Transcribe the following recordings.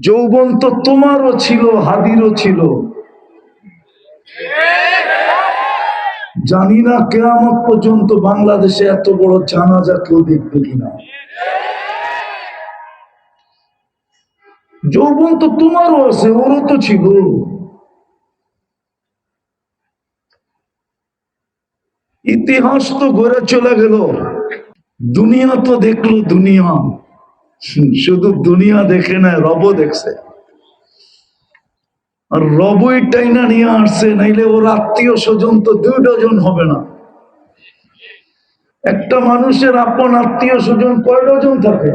যৌবন তো তোমারও ছিল, হাদিরও ছিল। জানি না কিয়ামত পর্যন্ত বাংলাদেশে এত বড় জানাজা কেউ দেখবে কিনা। যৌবন তো তোমারও আছে, ওরও তো ছিল। ইতিহাস তো ঘুরে চলে গেল, দুনিয়া তো দেখলো। দুনিয়া শুধু দুনিয়া দেখে না, রবও দেখছে। আর রবই টাইনা নিয়ে আসছে, নাইলে ওর আত্মীয় স্বজন তো 2 ডজন হবে না। একটা মানুষের আপন আত্মীয় স্বজন কয় ডজন থাকে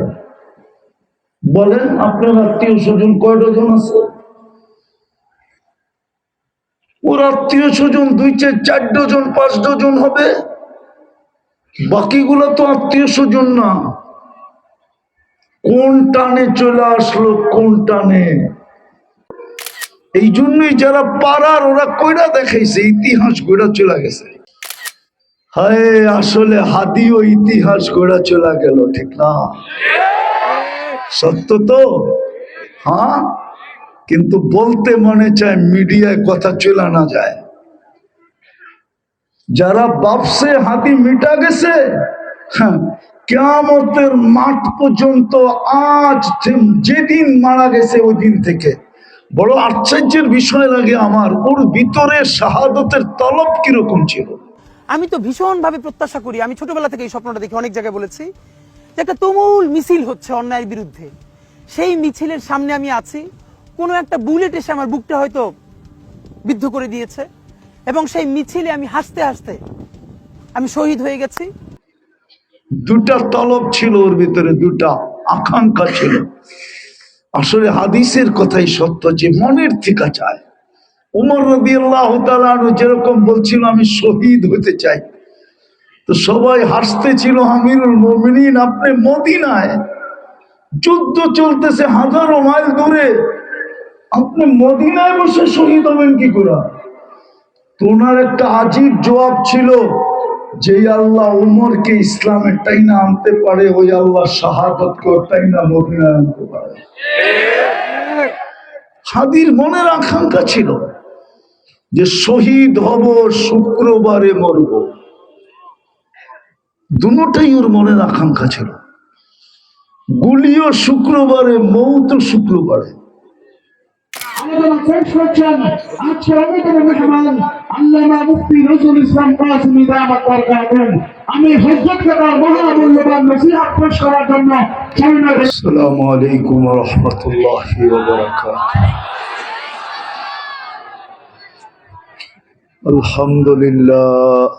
বলেন? আপনার আত্মীয় স্বজন কয় ডজন আছে? ওর আত্মীয় স্বজন 2, 4 ডজন, 5 ডজন হবে। বাকিগুলো তো আত্মীয় স্বজন না। কোন টানে চলে আসলো, কোন টানে। এই জন্যই যারা পাড়ার, ওরা কইরা দেখাইছে, ইতিহাস গড়া চলে গেছে। হায়, আসলে হাদিও ইতিহাস গড়া চলে গেল, ঠিক না? সত্য তো, হ্যাঁ। কিন্তু বলতে মনে চায়, মিডিয়ায় কথা চলে না যায়। যারা ভাবছে হাদি মিটা গেছে, কিয়ামতের মাঠ পর্যন্ত, আজ যেদিন মারা গেছে ওই দিন থেকে বড় আশ্চর্যের বিষয় লাগে আমার, ওর ভিতরে শাহাদতের তলব কিরকম ছিল। আমি তো ভীষণভাবে প্রত্যাশা করি, আমি ছোটবেলা থেকে এই স্বপ্নটা দেখি, অনেক জায়গায় বলেছি, যে একটা তুমুল মিছিল হচ্ছে অন্যায়ের বিরুদ্ধে। সেই মিছিলের সামনে আমি আছি, কোনো একটা বুলেট এসে আমার বুকটা হয়তো বিদ্ধ করে দিয়েছে, এবং সেই মিছিলে আমি হাসতে হাসতে আমি শহীদ হয়ে গেছি। 2টা তলব ছিল ওর ভিতরে, 2টা আকাঙ্ক্ষা ছিল। আসলে হাদিসের কথাই সত্য, যে মনের থেকে চায়। উমর রাদিয়াল্লাহু তাআলা আনহু যেরকম বলছিল, আমি শহীদ হতে চাই, তো সবাই হাসতেছিল, আমিরুল মুমিনিন আপনি মদিনায়, যুদ্ধ চলতেছে হাজারো মাইল দূরে, আপনি মদিনায় বসে শহীদ হবেন কি করে? তোনার একটা আজীব জবাব ছিল, যে আল্লাহ উমরকে ইসলামের টাইনা আনতে পারে, ওই আল্লাহ শাহাদাতকে টাইনা মদিনায় আনতে পারে। হাদির মনের আকাঙ্ক্ষা ছিল যে শহীদ হব, শুক্রবারে মরব। দুটোটাই ওর মনের আকাঙ্ক্ষা ছিল। গুলিও শুক্রবারে, মৌতও শুক্রবারে। আজকে অন্যতম মেহমান আল্লামা মুফতি নজরুল ইসলাম কাসেমী দাওয়াত করবেন। আমি হযরত করার মহামূল্যবান নসিহত পেশ করার জন্য আসসালামু আলাইকুম ওয়া রাহমাতুল্লাহি ওয়া বারাকাতুহু। আলহামদুলিল্লাহ,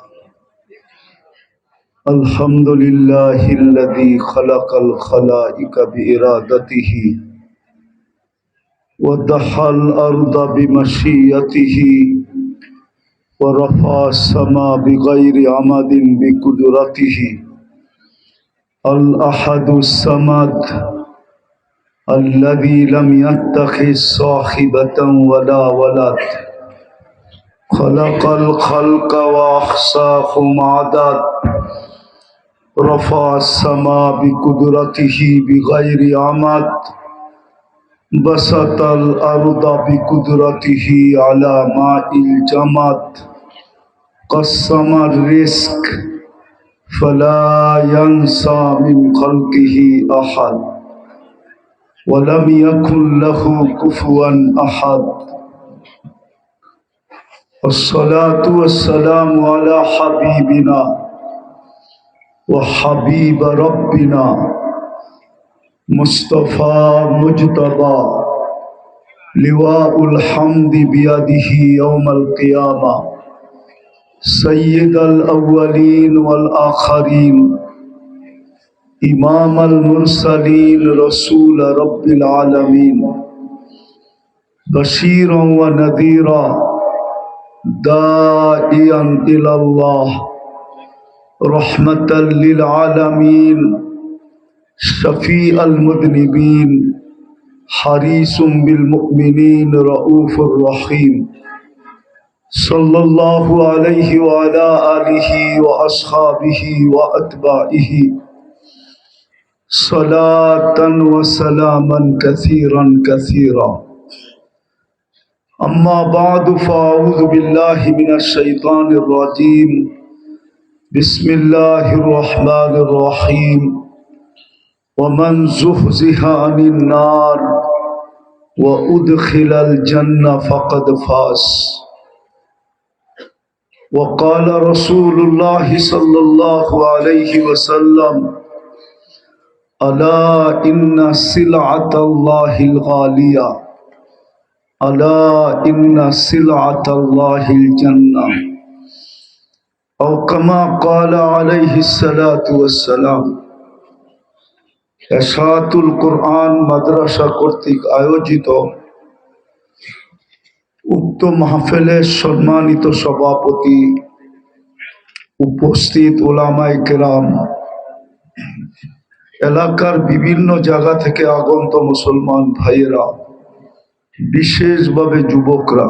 আলহামদুলিল্লাহিল্লাযী খালাকাল খালাইকা বিইরাদাতিহি ওয়া দাহাল আরদা বিমাশিয়াতিহি ওয়া রাফা'আস সামা বিগাইরি আমাদিন বিকুদরাতিহি। আল আহাদুস সামাদ الذي لم يتخذ صاحبة ولا ولد خلق الخلق وأحصاهم عدد رفع السماء بقدرته بغير عمد بسط الأرض بقدرته على ماء الجمد قسم الرزق فلا ينسى من خلقه أحد ولم يكن له كفوا أحد والصلاة والسلام على حبيبنا وحبيب ربنا مصطفى مجتبى لواء الحمد بيده يوم القيامة سيد الأولين والآخرين إمام المرسلين رسول رب العالمين بشيرا ونذيرا داعيا إلى الله رحمة للعالمين شفيع المذنبين حريص بالمؤمنين رؤوف رحيم صلى الله عليه وعلى آله وأصحابه وأتباعه صلاة وسلاما كثيرا كثيرا. أما بعد فأعوذ بالله من الشيطان الرجيم. بسم الله الرحمن الرحيم. ومن زحزح عن النار وأدخل الجنة فقد فاز. وقال رسول الله صلى الله عليه وسلم: ألا إن سلعة الله الغالية، ألا إن سلعة الله الجنة، أو كما قال عليه الصلاة والسلام. এশাতুল কোরআন মাদ্রাসা কর্তৃক আয়োজিত উক্ত মাহফিলের সম্মানিত সভাপতি, উপস্থিত ওলামায়ে কেরাম, এলাকার বিভিন্ন জায়গা থেকে আগত মুসলমান ভাইয়েরা, বিশেষভাবে যুবকরা,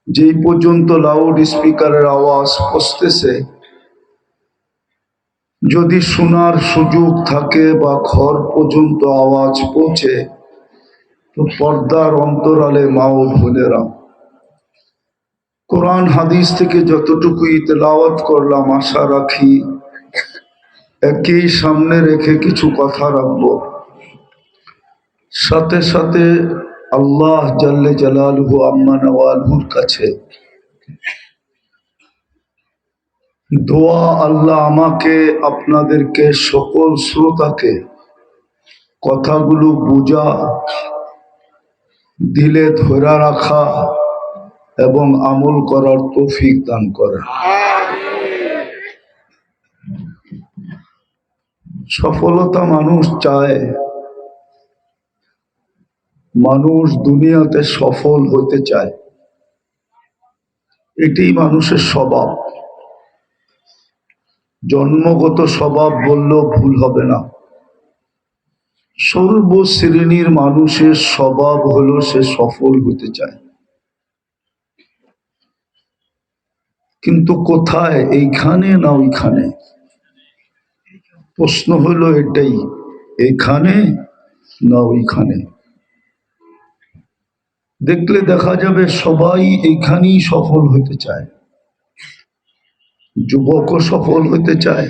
যেই পর্যন্ত লাউড স্পিকারের আওয়াজ পৌঁছতেছে, যদি শোনার সুযোগ থাকে বা ঘর পর্যন্ত আওয়াজ পৌঁছে, তো পর্দার অন্তরালে মা ও বোনেরা, কোরআন হাদিস থেকে যতটুকুই তেলাওয়াত করলাম, আশা রাখি একই সামনে রেখে কিছু কথা রাখবো। সাথে সাথে আল্লাহ জাল্লে জালালুহু আম্মা নওয়ালুর কাছে দোয়া, আল্লাহ আমাকে আপনাদেরকে সকল শ্রোতাকে কথাগুলো বোঝা, দিলে ধরে রাখা এবং আমল করার তৌফিক দান করে। সফলতা মানুষ চায়, মানুষ দুনিয়াতে সফল হতে চায়, এটাই মানুষের স্বভাব, জন্মগত স্বভাব বললেও ভুল হবে না। সর্বশ্রেণীর মানুষের স্বভাব হলো সে সফল হতে চায়, কিন্তু কোথায়, এইখানে না ওইখানে? প্রশ্ন হলো এটাই, এখানে না ওইখানে? দেখলে দেখা যাবে সবাই এইখানেই সফল হতে চায়। যুবকও সফল হতে চায়,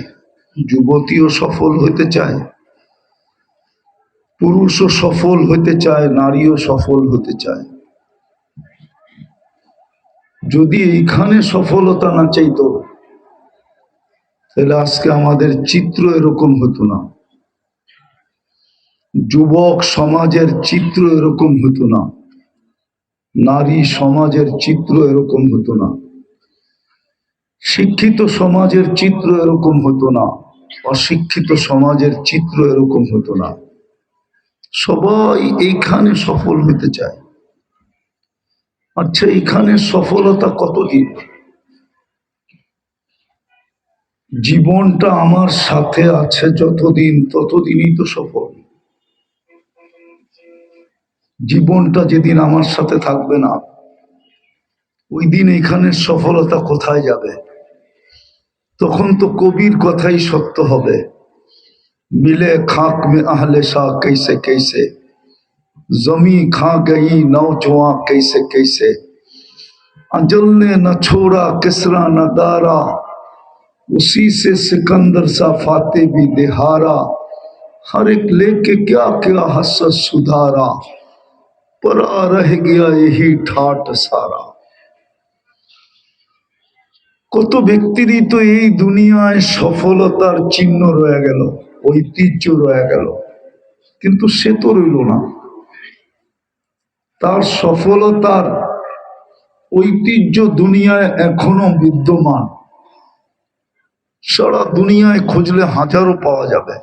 যুবতীও সফল হতে চায়, পুরুষও সফল হতে চায়, নারীও সফল হতে চায়। যদি এইখানে সফলতা না চাইতো, তাহলে আজকে আমাদের চিত্র এরকম হতো না, যুবক সমাজের চিত্র এরকম হতো না, নারী সমাজের চিত্র এরকম হতো না, শিক্ষিত সমাজের চিত্র এরকম হতো না, অশিক্ষিত সমাজের চিত্র এরকম হতো না। সবাই এইখানে সফল হতে চায়। আচ্ছা, এইখানে সফলতা কতদিন? জীবনটা আমার সাথে আছে যতদিন, ততদিনই তো সফল। জীবনটা যেদিন আমার সাথে থাকবে না, ওই দিন এখানে সফলতা কোথায় যাবে? তখন তো কবির কথাই সত্য হবে, মিলে খাক মে আহলে শাহ कैसे कैसे, जमी खा गई नौजवां कैसे कैसे, अजल ने न छोड़ा किसरा न दारा, उसी से सिकंदर सा फाते भी दिहारा, हर एक लेके क्या क्या हसत सुधारा, परा रह गया यही ठाट सारा। কত ব্যক্তিরই তো এই দুনিয়ায় সফলতার চিহ্ন রয়ে গেল, ঐতিহ্য রয়ে গেল, কিন্তু সে তো রইল না। তার সফলতার ঐতিহ্য দুনিয়ায় এখনো বিদ্যমান। সারা দুনিয়ায় খুঁজলে হাজারো পাওয়া যাবে,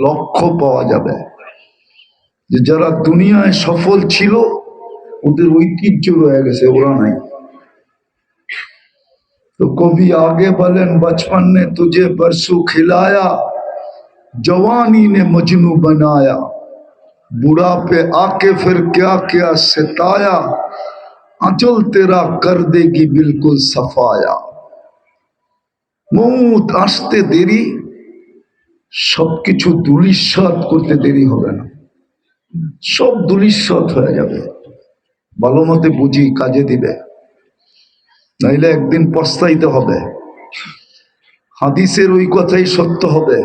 লক্ষ পাওয়া যাবে, যে যারা দুনিয়ায় সফল ছিল ওদের ঐতিহ্য রয়ে গেছে, ওরা নাই। तो कभी आगे बोलें, बचपन ने तुझे बरसू खिलाया, जवानी ने मजनू बनाया, बुढ़ापे आके फिर क्या क्या सिताया, अचल तेरा कर देगी बिल्कुल सफाया। मौत আসতে দেরি, সবকিছু ধূলিসাৎ করতে দেরি হবে না, সব ধূলিসাৎ হয়ে যাবে। ভালো মতে বুঝি কাজে দিবে, নাইলে একদিন পস্তাইতে হবে। হাদিসের ওই কথাই সত্য হবে।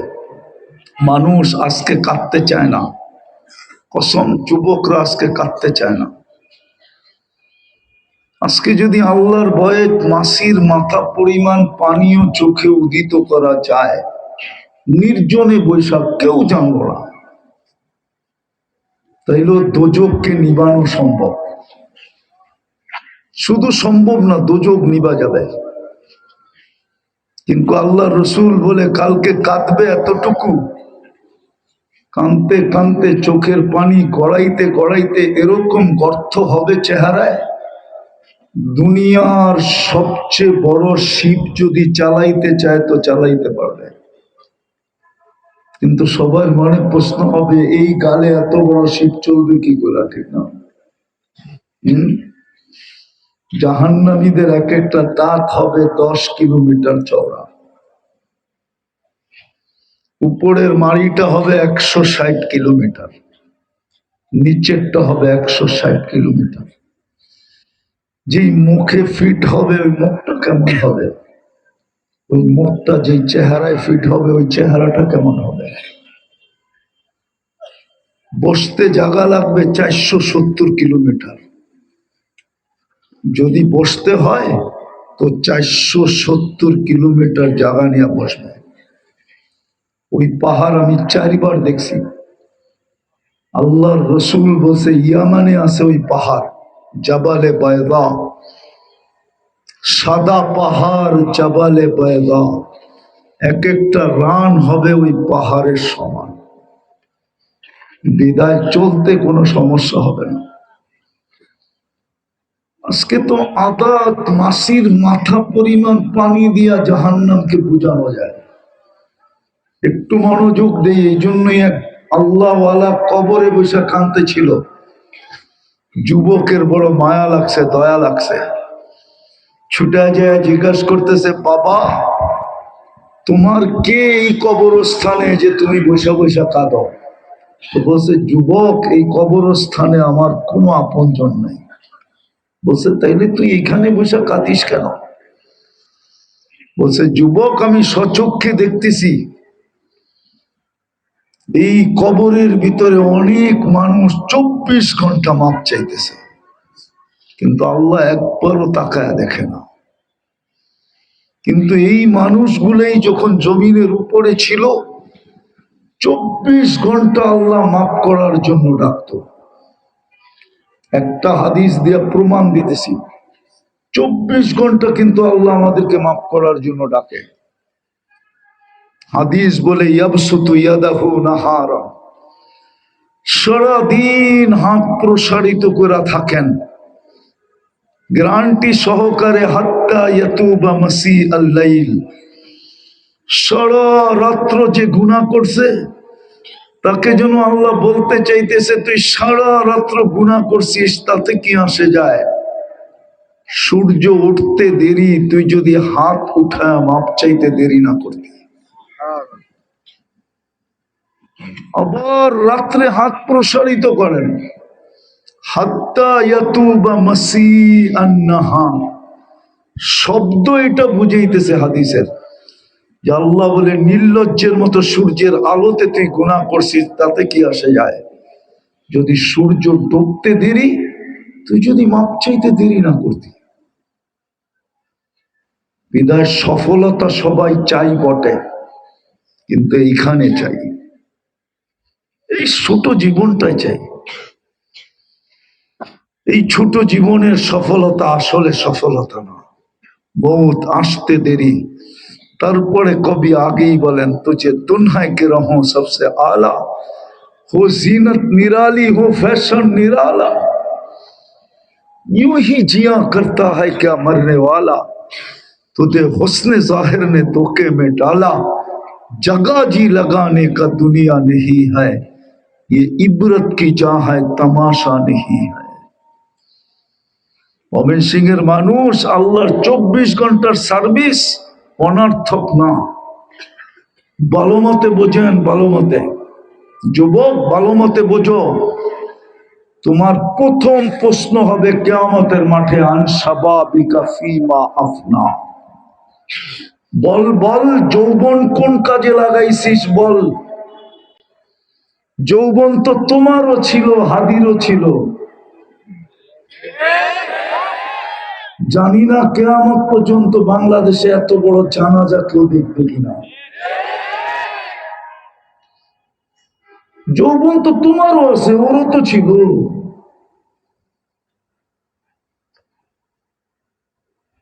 মানুষ আজকে কাঁদতে চায় না, কসম, যুবকরা আজকে কাঁদতে চায় না। আজকে যদি আল্লাহর ভয়ে মাসির মাথা পরিমাণ পানীয় চোখে উদিত করা যায়, নির্জনে বৈশাখ কেউ জানলো না, তাইলে দোজককে নিবানো সম্ভব। শুধু সম্ভব না, দোজক নিবা যাবে। কিন্তু আল্লাহ রসুল বলে কালকে কাঁদবে এতটুকু, কাঁদতে কাঁদতে চোখের পানি গড়াইতে গড়াইতে এরকম গর্ত হবে চেহারায়, দুনিয়ার সবচেয়ে বড় শিপ যদি চালাইতে চায় তো চালাইতে পারবে। কিন্তু সবার মনে প্রশ্ন হবে, এই গালে এত বড় শিপ চলবে কি করে? ঠিক না? জাহান্নামীদের এক একটা দাঁত হবে 10 কিলোমিটার চওড়া, উপরের মাড়িটা হবে 160 কিলোমিটার, নিচেরটা হবে 160 কিলোমিটার। যেই মুখে ফিট হবে ওই মুখটা কেমন হবে? ওই মুখটা যেই চেহারায় ফিট হবে ওই চেহারাটা কেমন হবে? বসতে জায়গা লাগবে 470 কিলোমিটার। যদি বসতে হয় তো 470 কিলোমিটার জায়গা নিয়ে বসবে। ওই পাহাড় আমি 4 বার দেখছি। আল্লাহর রসুল বলছে ইয়ামানে আছে ওই পাহাড়, জাবালে বায়দা, সাদা পাহাড়, জাবালে বায়দা। এক একটা রান হবে ওই পাহাড়ের সমান। বিদায় চলতে কোনো সমস্যা হবে না। আজকে তো আদাত মাসির মাথা পরিমাণ পানি দিয়া জাহান্নামকে বুঝানো যায়। একটু মনোযোগ দেই, এই জন্যই এক আল্লাহওয়ালা কবরে বসে কাঁদতে ছিল। যুবকের বড় মায়া লাগছে, দয়া লাগছে, ছুটে যায় জিজ্ঞাসা করতেছে, বাবা তোমার কে এই কবরস্থানে যে তুমি বসে বসে কাঁদো? তো বলছে, যুবক এই কবরস্থানে আমার কোনো আপনজন নাই। বলছে, তাইলে তুই এখানে বসে কাঁদিস কেন? বলছে, যুবক আমি স্বচক্ষে দেখতেছি এই কবরের ভিতরে অনেক মানুষ 24 ঘন্টা মাপ চাইতেছে, কিন্তু আল্লাহ একবারও তাকায় দেখে না। কিন্তু এই মানুষগুলোই যখন জমিনের উপরে ছিল 24 ঘন্টা আল্লাহ মাফ করার জন্য ডাকতো। একটা হাদিস দিয়ে প্রমাণ দিতেছি, 24 ঘন্টা কিন্তু আল্লাহ আমাদেরকে মাফ করার জন্য ডাকে। হাদিস বলে ইয়াবসুতু ইয়াদাহু নাহারা, সারাদিন হাত প্রসারিত করে থাকেন গ্যারান্টি সহকারে, হাত্তা ইয়াতুবা মাসি আল-লাইল, সারা রাত্র যে গুনাহ করছে তাকে যেন আল্লাহ বলতে চাইতেছে, তুই সারা রাত্র গুনাহ করছিস, তাতে কি আসে যায়? সূর্য উঠতে দেরি, তুই যদি হাত উঠায় মাপ চাইতে দেরি না করতি। আবার রাত্রে হাত প্রসারিত করেন, হাত্তা ইয়াতুবা মাসি আন-নাহার। শব্দ এটা বুঝাইতেছে হাদিসের যে আল্লাহ বলে, নির্লজ্জের মতো সূর্যের আলোতে তুই গুনাহ করছিস, তাতে কি আসে যায়? যদি সূর্য ডুবতে দেরি, তুই যদি মাপ চাইতে দেরি না করতি। বিদায় সফলতা সবাই চাই বটে, কিন্তু এইখানে চাই, এই ছোট জীবনটাই চাই। এই ছোট জীবনের সফলতা আসলে সফলতা না, বহুত আসতে দেরি। তারপরে কবি আগেই বলেন, তুঝে দুনিয়া কে রহো সবসে আলা, हो जीनत निराली हो फैशन निराला, यूं ही जिया करता है क्या मरने वाला, तुझे हुस्न जाहिर ने धोखे में डाला, जगह जी लगाने का दुनिया नहीं है, ये इबरत की जा है तमाशा नहीं है। ময়মনসিংহের মানুষ, আল্লাহর 24 ঘন্টার সার্ভিস অনর্থক না। ভালো মতে বোঝেন, ভালো মতে যুবক, ভালো মতে বোঝো। তোমার প্রথম প্রশ্ন হবে কিয়ামতের মাঠে, আন শাবাবিকা ফীমা আফনা। বল বল, যৌবন কোন কাজে লাগাইছিস বল। যৌবন তো তোমারও ছিল, হাদিরও ছিল। জানি না কিয়ামত পর্যন্ত বাংলাদেশে এত বড় জানাজা কেউ দেখবে কিনা। যৌবন তো তোমারও আছে, ওরও তো ছিল।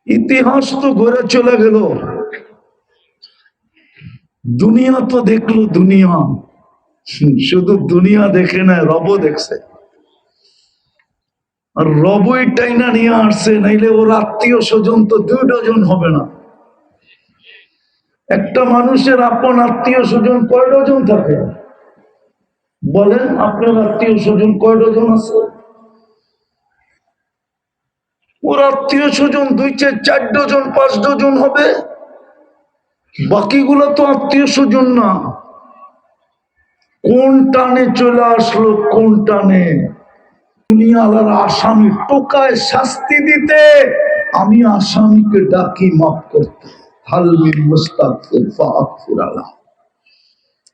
ইতিহাস তো ঘুরে চলে গেল, দুনিয়া তো দেখলো। দুনিয়া শুধু দুনিয়া দেখে না, রবও দেখছে। আর রবই টাইনা নিয়ে আসছে, নাইলে ওর আত্মীয় স্বজন তো 2 ডজন হবে না। একটা মানুষের আপন আত্মীয় স্বজন কয় ডজন থাকে বলেন? আপনার আত্মীয় স্বজন কয় ডজন আছে? ওর আত্মীয় স্বজন 2, 4 ডজন, 5 ডজন হবে। বাকিগুলো তো আত্মীয় স্বজন না। কোন টানে চলে আসলো, কোন টানে। দুনিয়ার আসামি টোকায় শাস্তি দিতে, আমি আসামিকে ডাকি মাফ করতে। হালমিন মুস্তাগফির ফাগফির আলাহ।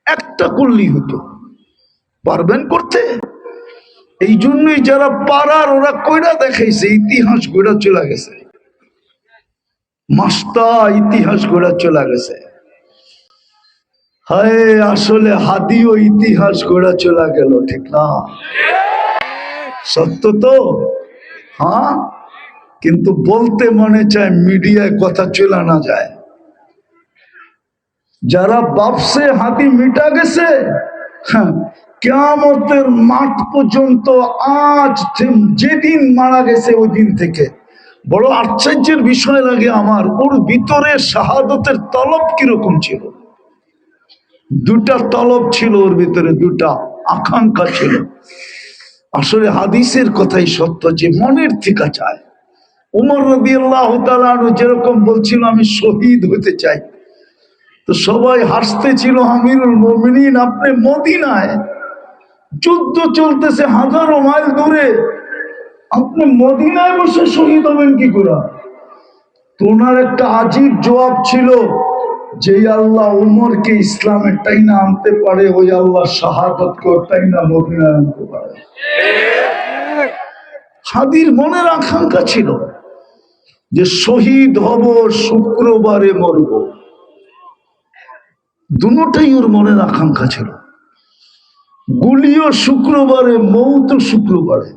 একটা করলেই হতো, পারবেন করতে? এই জন্যই যারা পারার ওরা কইরা দেখাইছে, ইতিহাস গড়া চলে গেছে। মাস্তা ইতিহাস গড়া চলে গেছে। হায়, আসলে হাদিও ইতিহাস গড়া চলে গেল, ঠিক না? সত্য তো, হ্যাঁ। কিন্তু বলতে মনে চায়, মিডিয়ায় কথা চলে না যায়। যারা ভাবছে হাদি মিটা গেছে, হ্যাঁ, কিয়ামতের মাঠ পর্যন্ত আজ যেদিন মারা গেছে ওই দিন থেকে বড় আশ্চর্যের বিষয় লাগে আমার, ওর ভিতরে শাহাদতের তলব কিরকম ছিল। 2টা তলব ছিল ওর ভিতরে, 2টা আকাঙ্ক্ষা ছিল। আসলে হাদিসের কথাই সত্য যে মনের থেকে চায়। উমর রাদিয়াল্লাহু তাআলা আনহু যেরকম বলছিল, আমি শহীদ হতে চাই, তো সবাই হাসতেছিল, আমিরুল মুমিনিন আপনি মদিনায়, যুদ্ধ চলতেছে হাজারো মাইল দূরে, আপনি মদিনায় বসে শহীদ হবেন কি করে? তোনার একটা আজীব জবাব ছিল, যে আল্লাহ উমরকে ইসলামের টাইনা আনতে পারে, ওই আল্লাহ শাহাদাতকে টাইনা মদিনায় আনতে পারে। হাদির মনের আকাঙ্ক্ষা ছিল যে শহীদ হব, শুক্রবারে মরব। দুটোটাই ওর মনের আকাঙ্ক্ষা ছিল। গুলিও শুক্রবারে, মৌতও শুক্রবারে।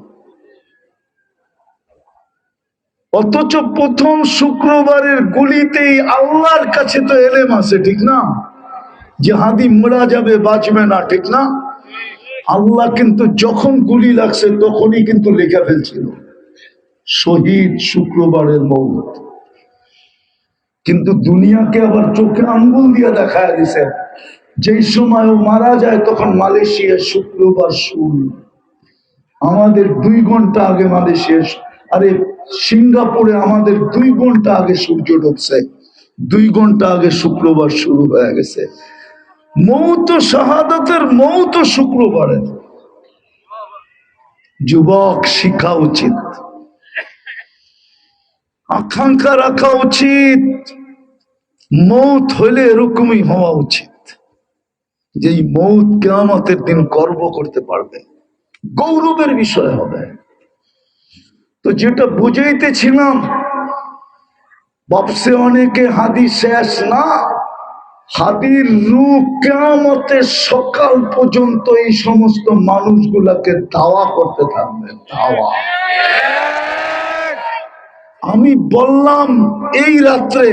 অথচ প্রথম শুক্রবারের গুলিতেই আল্লাহর কাছে তো এলেম আছে, ঠিক না? যে হাদি মরা যাবে, বাঁচবে না, ঠিক না? আল্লাহ কিন্তু যখন গুলি লাগছে তখনই কিন্তু লেখা ফেলছিল শহীদ শুক্রবারের মৌত। কিন্তু দুনিয়াকে আবার চোখে আঙ্গুল দিয়ে দেখায় দিছে, যেই সময় ও মারা যায় তখন মালয়েশিয়া শুক্রবার শুরু। আমাদের 2 ঘন্টা আগে মালয়েশিয়া, আরে সিঙ্গাপুরে আমাদের 2 ঘন্টা আগে সূর্য ঢুকছে, 2 ঘন্টা আগে শুক্রবার শুরু হয়ে গেছে। মৌত, শাহাদাতের মৌত শুক্রবারে। যুবক, শিখা উচিত, আকাঙ্ক্ষা রাখা উচিত। মৌত হইলে এরকমই হওয়া উচিত, যে মৌত কিয়ামতের দিন গর্ব করতে পারবে, গৌরবের বিষয় হবে। তো যেটা বুঝাইতেছিলাম, ভাবছে অনেকে হাদি শেষ না, হাদির রূপ কিয়ামতের সকাল পর্যন্ত এই সমস্ত মানুষগুলাকে দাওয়া করতে থাকবে, দাওয়া। আমি বললাম এই রাত্রে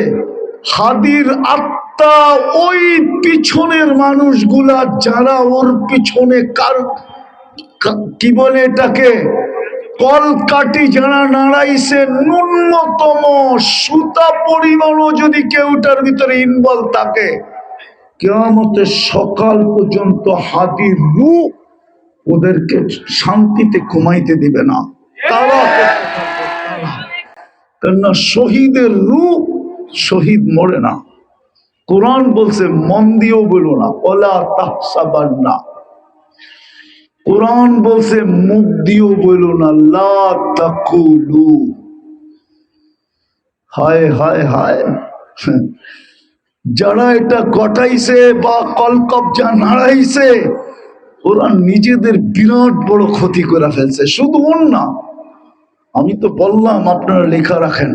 হাদির আত্মা ওই পিছনের মানুষগুলা, যারা ওর পিছনে কি বলে এটাকে, কলকাঠি যারা নাড়াইছে, ন্যূনতম সুতা পরিমাণও যদি কেউটার ভিতরে ইনভলভ থাকে, কিয়ামতের সকাল পর্যন্ত হাদির রূপ ওদেরকে শান্তিতে ঘুমাইতে দিবে না। তারা কেননা শহীদের রূপ, শহীদ মরে না। কোরআন বলছে মন দিয়েও বলো না, ওলা তাহসাবান্না। কোরআন বলছে মুখ দিয়েও বলো না, লা তাকুলু। হায় হায় হায়, যারা এটা ঘটাইছে বা কলকবজা নাড়াইছে, ওরা নিজেদের বিরাট বড় ক্ষতি করে ফেলছে। শুধু ওর না, আমি তো বললাম আপনারা লেখা রাখেন,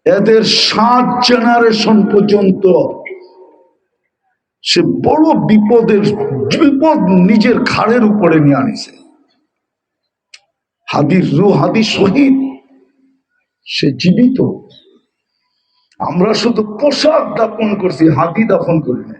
এদের 7 জেনারেশন পর্যন্ত সে বড় বিপদ নিজের ঘাড়ের উপরে নিয়ে আনিছে। হাদি শহীদ, সে জীবিত। আমরা শুধু পোশাক দাপন করছি, হাদি দাফন করি না।